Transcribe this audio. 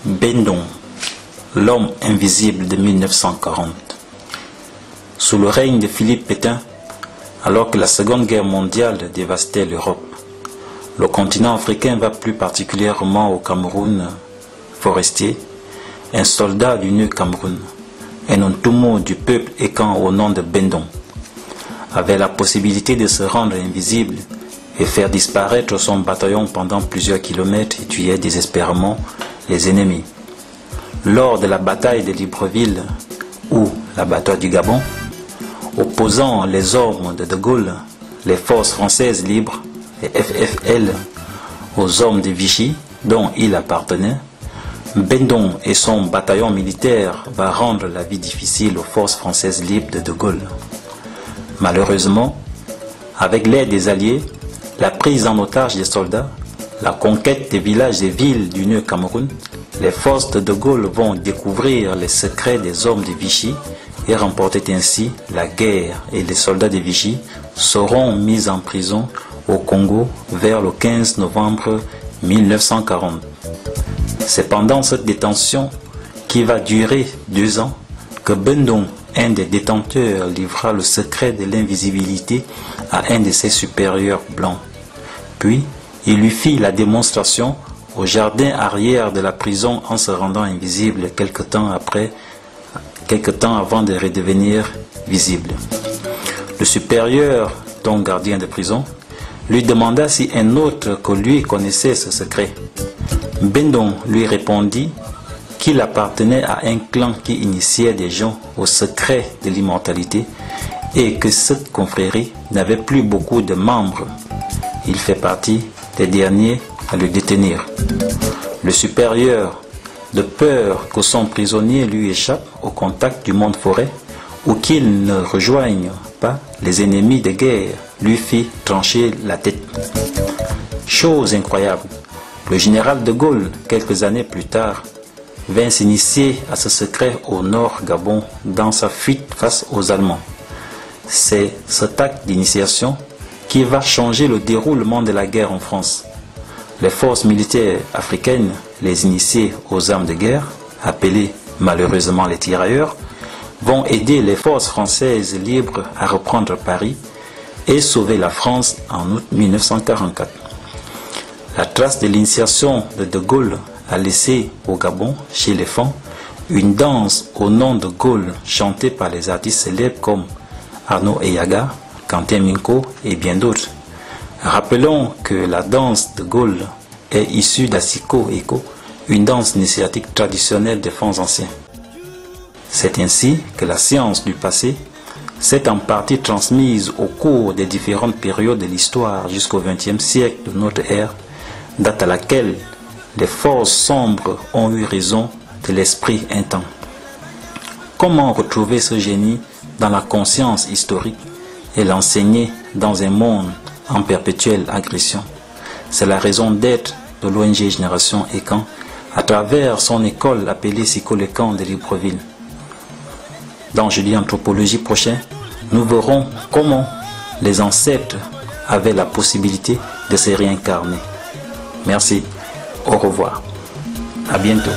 Bendon, l'homme invisible de 1940. Sous le règne de Philippe Pétain, alors que la Seconde Guerre mondiale dévastait l'Europe, le continent africain va plus particulièrement au Cameroun forestier, un soldat du New Cameroun, un Ntumo du peuple écan au nom de Bendon, avait la possibilité de se rendre invisible et faire disparaître son bataillon pendant plusieurs kilomètres et tuer désespérément les ennemis. Lors de la bataille de Libreville ou la bataille du Gabon, opposant les hommes de Gaulle, les forces françaises libres, les FFL, aux hommes de Vichy dont il appartenait, Bendon et son bataillon militaire va rendre la vie difficile aux forces françaises libres de Gaulle. Malheureusement, avec l'aide des Alliés, la prise en otage des soldats, la conquête des villages et villes du New Cameroun, les forces de Gaulle vont découvrir les secrets des hommes de Vichy et remporter ainsi la guerre, et les soldats de Vichy seront mis en prison au Congo vers le 15 novembre 1940. C'est pendant cette détention, qui va durer 2 ans, que Bendon, un des détenteurs, livra le secret de l'invisibilité à un de ses supérieurs blancs. Puis, il lui fit la démonstration au jardin arrière de la prison en se rendant invisible quelque temps avant de redevenir visible. Le supérieur, donc gardien de prison, lui demanda si un autre que lui connaissait ce secret. Bendon lui répondit qu'il appartenait à un clan qui initiait des gens au secret de l'immortalité et que cette confrérie n'avait plus beaucoup de membres. Il fait partie des derniers à le détenir. Le supérieur, de peur que son prisonnier lui échappe au contact du monde forêt ou qu'il ne rejoigne pas les ennemis de guerre, lui fit trancher la tête. Chose incroyable, le général de Gaulle, quelques années plus tard, vint s'initier à ce secret au nord Gabon dans sa fuite face aux Allemands. C'est cet acte d'initiation qui va changer le déroulement de la guerre en France. Les forces militaires africaines, les initiés aux armes de guerre, appelés malheureusement les tirailleurs, vont aider les forces françaises libres à reprendre Paris et sauver la France en août 1944. La trace de l'initiation de Gaulle a laissé au Gabon, chez les Fans, une danse au nom de Gaulle chantée par les artistes célèbres comme Arnaud Eyaga, Quentin Minko et bien d'autres. Rappelons que la danse de Gaulle est issue d'Asiko Eko, une danse initiatique traditionnelle des Fans anciens. C'est ainsi que la science du passé s'est en partie transmise au cours des différentes périodes de l'histoire jusqu'au XXe siècle de notre ère, date à laquelle les forces sombres ont eu raison de l'esprit un temps. Comment retrouver ce génie dans la conscience historique et l'enseigner dans un monde en perpétuelle agression? C'est la raison d'être de l'ONG Génération Écan à travers son école appelée Psycho-Lécan de Libreville. Dans Jeudi Anthropologie prochain, nous verrons comment les ancêtres avaient la possibilité de se réincarner. Merci, au revoir, à bientôt.